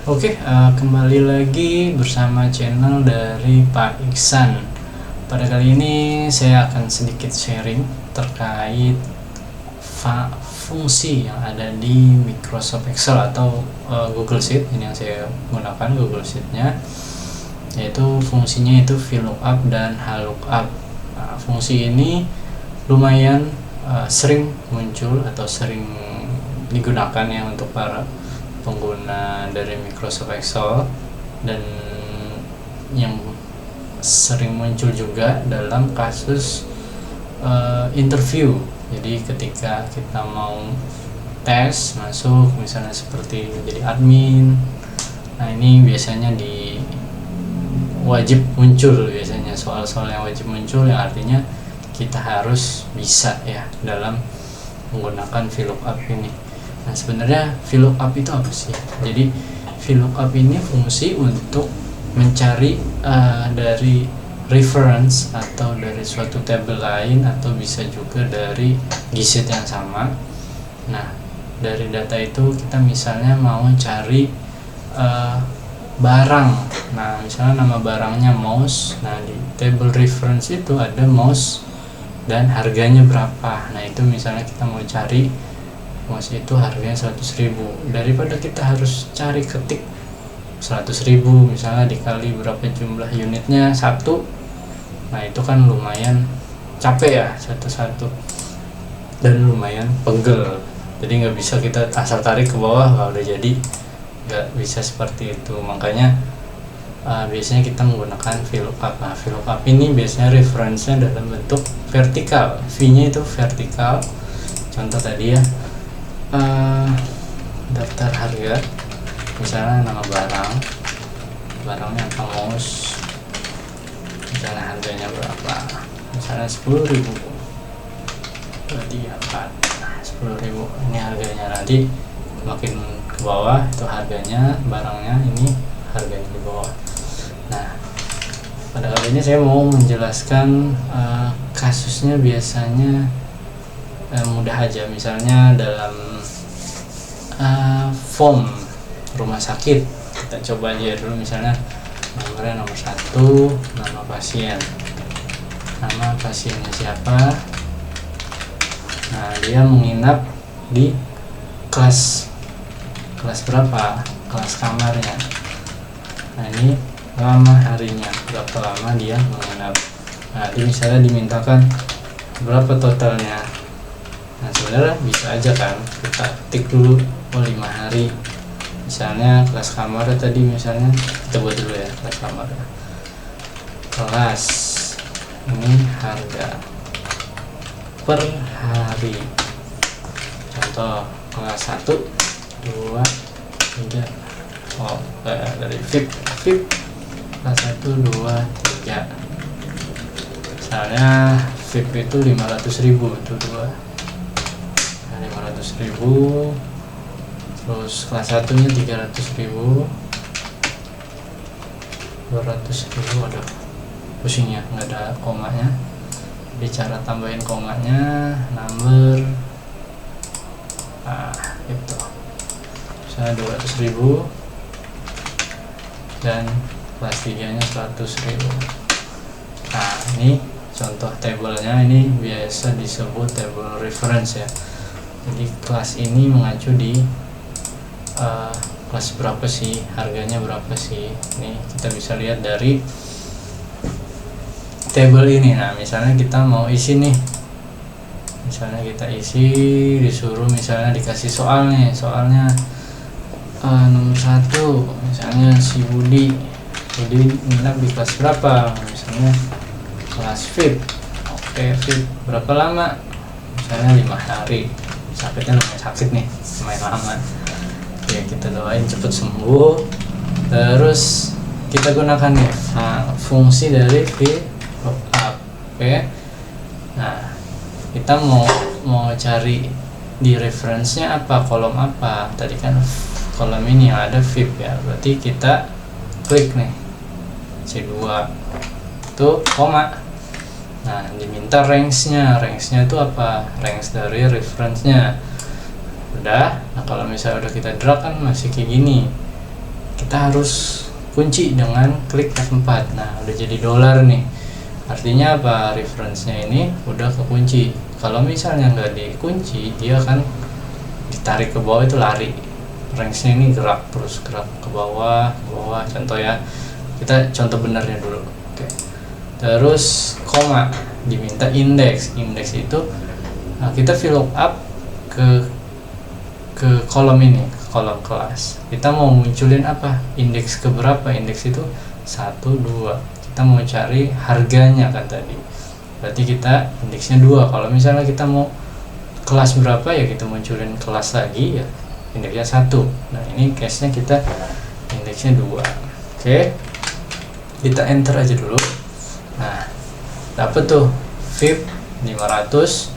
Oke, kembali lagi bersama channel dari Pak Iksan. Pada kali ini saya akan sedikit sharing terkait fungsi yang ada di Microsoft Excel atau Google Sheet. Ini yang saya gunakan, Google Sheet-nya, yaitu fungsinya itu VLOOKUP dan HLOOKUP. Nah, fungsi ini lumayan sering muncul atau sering digunakan ya untuk para pengguna dari Microsoft Excel, dan yang sering muncul juga dalam kasus interview. Jadi ketika kita mau tes masuk, misalnya seperti menjadi admin, nah ini biasanya wajib muncul, biasanya soal-soal yang wajib muncul, yang artinya kita harus bisa ya dalam menggunakan VLOOKUP ini. Nah, sebenarnya VLOOKUP itu apa sih? Jadi VLOOKUP ini fungsi untuk mencari dari reference atau dari suatu tabel lain, atau bisa juga dari sheet yang sama. Nah, dari data itu kita misalnya mau cari barang. Nah, misalnya nama barangnya mouse. Nah, di table reference itu ada mouse dan harganya berapa. Nah, itu misalnya kita mau cari mouse itu harganya 100.000, daripada kita harus cari ketik 100.000 misalnya dikali berapa jumlah unitnya 1. Nah, itu kan lumayan capek ya satu-satu, dan lumayan pegel. Jadi nggak bisa kita asal tarik ke bawah, kalau udah jadi nggak bisa seperti itu. Makanya biasanya kita menggunakan VLOOKUP. Nah, VLOOKUP ini biasanya reference-nya dalam bentuk vertikal, V-nya itu vertikal. Contoh tadi ya, daftar harga, misalnya nama barangnya apa, mouse, misalnya harganya berapa, misalnya 10.000, berarti apa, 10.000 ini harganya. Nanti makin ke bawah itu harganya, barangnya ini harganya di bawah. Nah, pada kali ini saya mau menjelaskan kasusnya biasanya mudah aja. Misalnya dalam form rumah sakit, kita coba aja dulu, misalnya nomornya nomor 1, nama pasiennya siapa. Nah, dia menginap di kelas berapa, kelas kamarnya. Nah, ini lama harinya, berapa lama dia menginap. Nah, ini misalnya dimintakan berapa totalnya. Nah, sebenarnya bisa aja kan kita tik dulu, 5 hari. Misalnya kelas kamarnya tadi, misalnya kita buat dulu ya kelas kamarnya. Kelas ini harga per hari. Contoh kelas 1, 2, 3. Oh, dari VIP kelas 1, 2, 3. Misalnya VIP itu 500.000 itu 2. 500.000. Terus kelas satunya 300.000, 200.000. Aduh, pusing ya, nggak ada komanya. Jadi cara tambahin komanya, number, itu misalnya 200.000, dan kelas 3 nya 100.000. Nah, ini contoh tabelnya, ini biasa disebut table reference ya. Jadi kelas ini mengacu di kelas berapa sih, harganya berapa sih. Ini kita bisa lihat dari table ini. Nah, misalnya kita mau isi nih, misalnya kita isi, disuruh misalnya dikasih soal nih, soalnya nomor 1, misalnya si Budi nginap di kelas berapa, misalnya kelas VIP. Oke, VIP berapa lama, misalnya 5 hari. Sakitnya lumayan sakit nih, lumayan lama ya, kita doain cepet sembuh. Terus kita gunakan nih fungsi dari VLOOKUP. Oke. Nah, kita mau cari di reference-nya apa, kolom apa. Tadi kan kolom ini yang ada VIP ya, berarti kita klik nih C2 itu koma. Nah, diminta range-nya itu apa, range dari reference-nya. Udah. Nah, kalau misalnya udah kita drag kan masih kayak gini. kita harus kunci dengan klik F4. Nah, udah jadi dolar nih. Artinya apa? Reference-nya ini udah kekunci. Kalau misalnya nggak dikunci, dia akan ditarik ke bawah, itu lari. Range-nya ini gerak terus, gerak ke bawah, contoh ya. Kita contoh benernya dulu. Oke. Terus koma, diminta indeks. Indeks itu kita VLOOKUP ke kolom ini, ke kolom kelas. Kita mau munculin apa? Indeks ke berapa? Indeks itu 1, 2. Kita mau cari harganya kan tadi. Berarti kita indeksnya 2. Kalau misalnya kita mau kelas berapa, ya kita munculin kelas lagi, ya indeksnya 1. Nah, ini case-nya kita indeksnya 2. Oke. Kita enter aja dulu. Nah, dapet tuh VIP 500,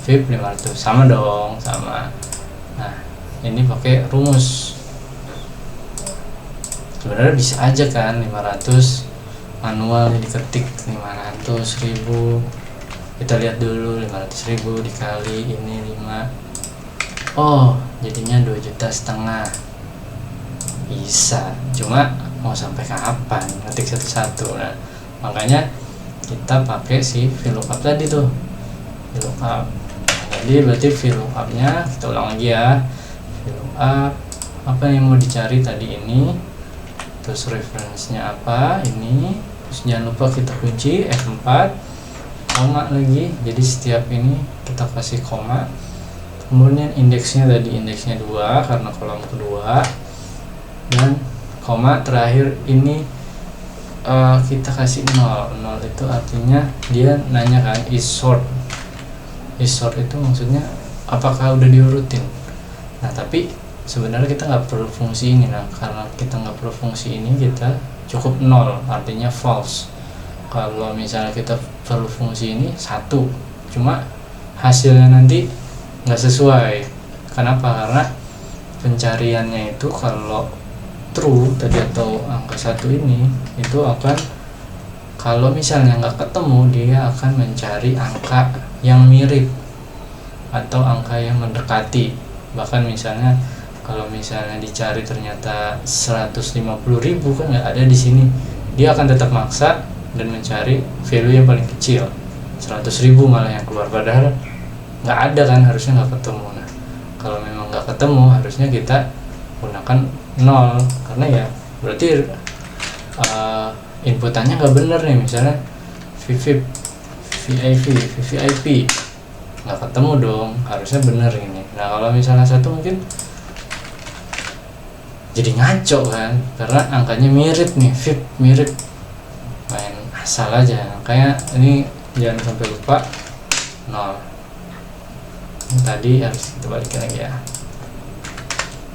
VIP 500. Sama dong, sama. Nah, ini pakai rumus. Sebenarnya bisa aja kan 500 manual diketik 500.000. Kita lihat dulu 500.000 dikali ini 5. Oh, jadinya 2,5 juta. Bisa. Cuma mau sampai kapan ngetik satu-satu. Nah, makanya kita pakai si VLOOKUP tadi tuh. VLOOKUP. Jadi berarti VLOOKUP-nya kita ulang lagi ya. VLOOKUP apa yang mau dicari tadi ini, terus reference-nya apa ini, terus jangan lupa kita kunci F4, koma lagi. Jadi setiap ini kita kasih koma. Kemudian indeksnya tadi indeksnya 2 karena kolom kedua, dan koma terakhir ini kita kasih 0. 0 itu artinya dia nanya kan is sort. Is sort itu maksudnya apakah udah diurutin. Nah, tapi sebenarnya kita nggak perlu fungsi ini. Nah, karena kita nggak perlu fungsi ini, kita cukup 0, artinya false. Kalau misalnya kita perlu fungsi ini 1, cuma hasilnya nanti nggak sesuai. Kenapa? Karena pencariannya itu kalau true tadi atau angka 1 ini, itu akan, kalau misalnya nggak ketemu, dia akan mencari angka yang mirip atau angka yang mendekati. Bahkan misalnya kalau misalnya dicari ternyata 150.000 kan nggak ada di sini, dia akan tetap maksa dan mencari value yang paling kecil, 100.000 malah yang keluar, padahal nggak ada kan, harusnya nggak ketemu. Nah, kalau memang nggak ketemu, harusnya kita gunakan 0, karena ya berarti inputannya nggak bener nih. Misalnya VIP nggak ketemu dong, harusnya bener ini. Nah, kalau misalnya 1 mungkin jadi ngaco kan, karena angkanya mirip nih, VIP mirip, main asal aja. Kayak ini jangan sampai lupa 0. Ini tadi harus kita balikin lagi ya.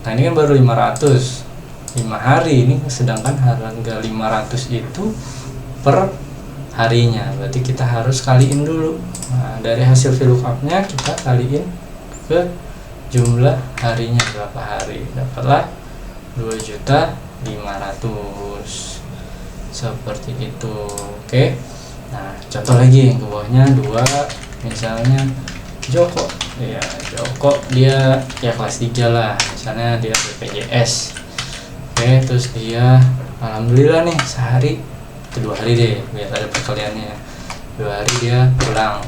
Nah, ini kan baru 500 5 hari ini, sedangkan harga 500 itu per harinya, berarti kita harus kaliin dulu. Nah, dari hasil VLOOKUP-nya kita kaliin ke jumlah harinya berapa hari, dapatlah 2.500.000 seperti itu. Oke. Nah, contoh lagi yang ke bawahnya 2, misalnya Joko. Ya, Joko dia ya kelas 3 lah, misalnya dia BPJS. Oke, terus dia alhamdulillah nih sehari, itu 2 hari deh biar ada perkaliannya, 2 hari dia pulang.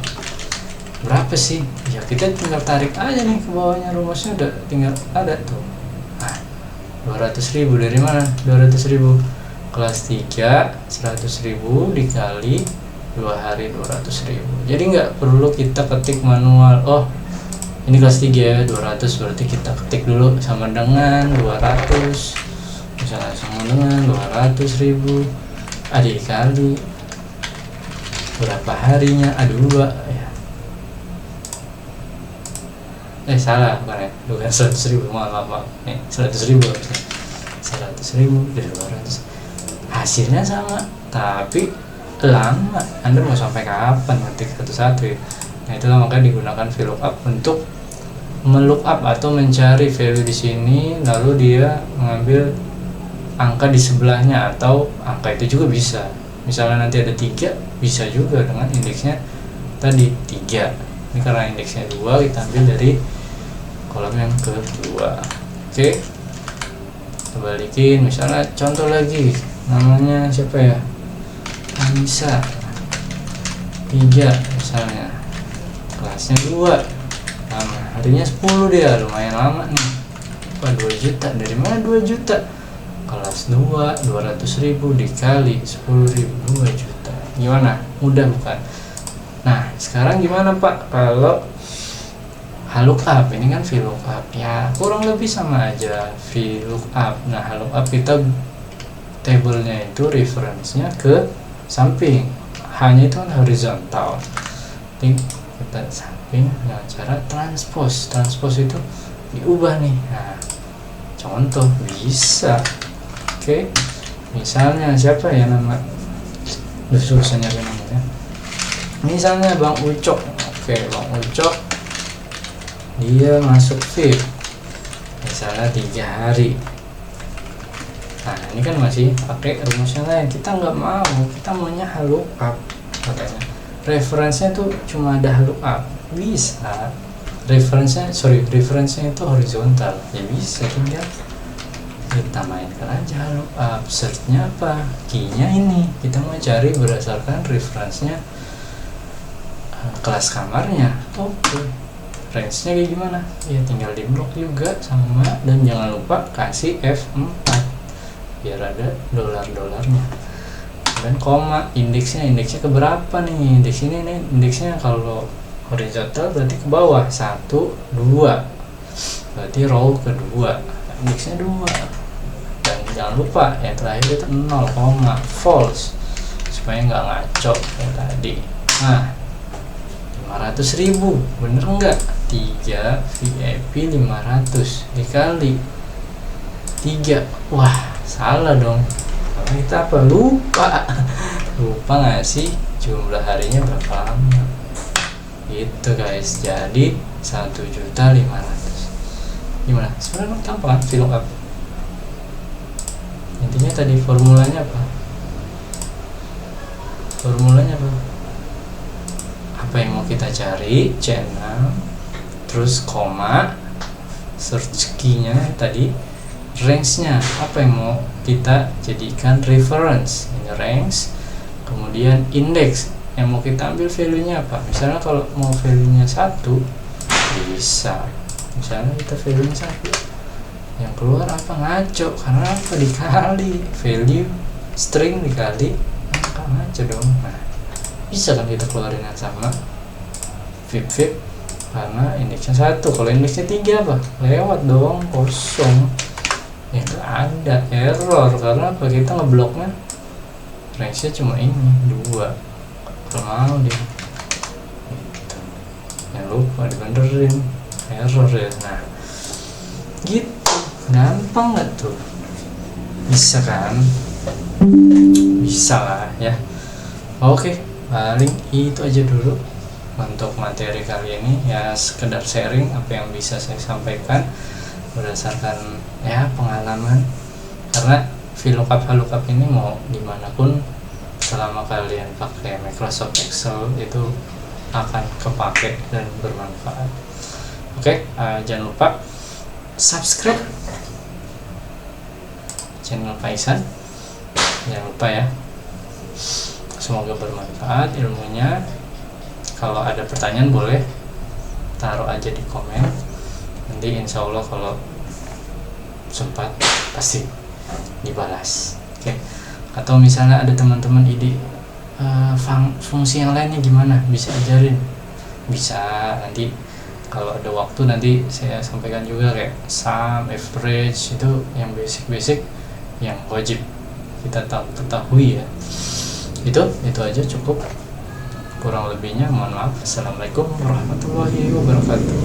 Berapa sih? Ya kita tinggal tarik aja nih ke bawahnya, rumusnya udah tinggal ada tuh. Nah, 200.000 dari mana? 200.000 kelas 3 100.000 dikali 2 hari 200.000. Jadi nggak perlu kita ketik manual. Oh, ini kelas 3 ya 200, berarti kita ketik dulu sama dengan 200, misalnya sama dengan 200.000 dikali berapa harinya, 2 ya. Salah bukan ya, bukan 100.000, maaf nih 100.000 dari 200. Hasilnya sama, tapi lama. Anda mau sampai kapan ngetik satu-satu ya? Nah, itulah makanya digunakan VLOOKUP untuk melookup atau mencari value di sini, lalu dia mengambil angka di sebelahnya, atau angka itu juga bisa. Misalnya nanti ada 3, bisa juga dengan indeksnya tadi 3. Ini karena indeksnya 2, kita ambil dari kolom yang kedua. Oke. kita balikin. Misalnya contoh lagi, namanya siapa ya, Anissa 3 misalnya, kelasnya 2, lama harinya 10, dia lumayan lama nih. 2 juta, dari mana 2 juta? Kelas 2 200.000 dikali 10.000, 2 juta. Gimana? Mudah bukan? Nah sekarang gimana Pak kalau VLOOKUP? Ini kan VLOOKUP ya, kurang lebih sama aja VLOOKUP. Nah VLOOKUP kita tabelnya itu reference-nya ke samping, hanya itu kan horizontal. Jadi kita samping dengan cara transpose itu diubah nih. Nah contoh bisa, oke. Misalnya siapa ya nama, susah nyari namanya. Misalnya Bang Ucok, oke, Bang Ucok dia masuk VIP misalnya 3 hari. Nah ini kan masih pakai rumusnya lain, kita nggak mau, kita maunya VLOOKUP katanya. Referensinya tuh cuma ada VLOOKUP, bisa. Referensinya itu horizontal, ya bisa tinggal kita mainkan aja VLOOKUP. Searchnya apa, key-nya ini kita mau cari berdasarkan referensinya kelas kamarnya. Oke. Range-nya kayak gimana? Ya tinggal di blok juga sama, dan jangan lupa kasih F4 biar ada dolar-dolarnya, dan koma. Indeksnya keberapa nih? Indeks ini nih, indeksnya kalau horizontal berarti ke bawah 1, 2, berarti row kedua indeksnya 2. Dan jangan lupa yang terakhir itu 0, false, supaya nggak ngaco kayak tadi. Nah 500.000 bener nggak? 3 VIP 500 dikali 3, wah salah dong. Kita apa, lupa nggak sih jumlah harinya berapa lama gitu guys. Jadi 1.500.000. Gimana? Sebenarnya gampang kan VLOOKUP. Intinya tadi formulanya apa? Apa yang mau kita cari, channel, terus koma, search key-nya tadi, range-nya apa yang mau kita jadikan reference, ini range, kemudian index yang mau kita ambil value-nya apa. Misalnya kalau mau value-nya 1 bisa, misalnya kita value-nya 1, yang keluar apa, ngaco, karena apa, dikali value string dikali angka, ngaco dong. Nah bisa kan kita keluarin yang sama VIP karena indeksnya 1. Kalau indeksnya 3 apa, lewat dong, kosong ya, nggak ada error. Karena apa, kita ngebloknya range nya cuma ini 2, kalau mau dia gitu. Jangan lupa dibenerin error ya. Nah gitu, gampang nggak tuh? Bisa kan? Bisa lah ya. Oke, paling itu aja dulu untuk materi kali ini ya, sekedar sharing apa yang bisa saya sampaikan berdasarkan ya pengalaman. Karena VLOOKUP ini mau dimanapun selama kalian pakai Microsoft Excel itu akan kepake dan bermanfaat. Oke, jangan lupa subscribe channel Paisan, jangan lupa ya. Semoga bermanfaat ilmunya. Kalau ada pertanyaan boleh taruh aja di komen, nanti insya Allah kalau sempat pasti dibalas. Oke. Atau misalnya ada teman-teman ide fungsi yang lainnya gimana, bisa ajarin, bisa. Nanti kalau ada waktu nanti saya sampaikan juga, kayak sum, average, itu yang basic yang wajib kita ketahui ya. Itu aja cukup. Kurang lebihnya mohon maaf. Assalamualaikum warahmatullahi wabarakatuh.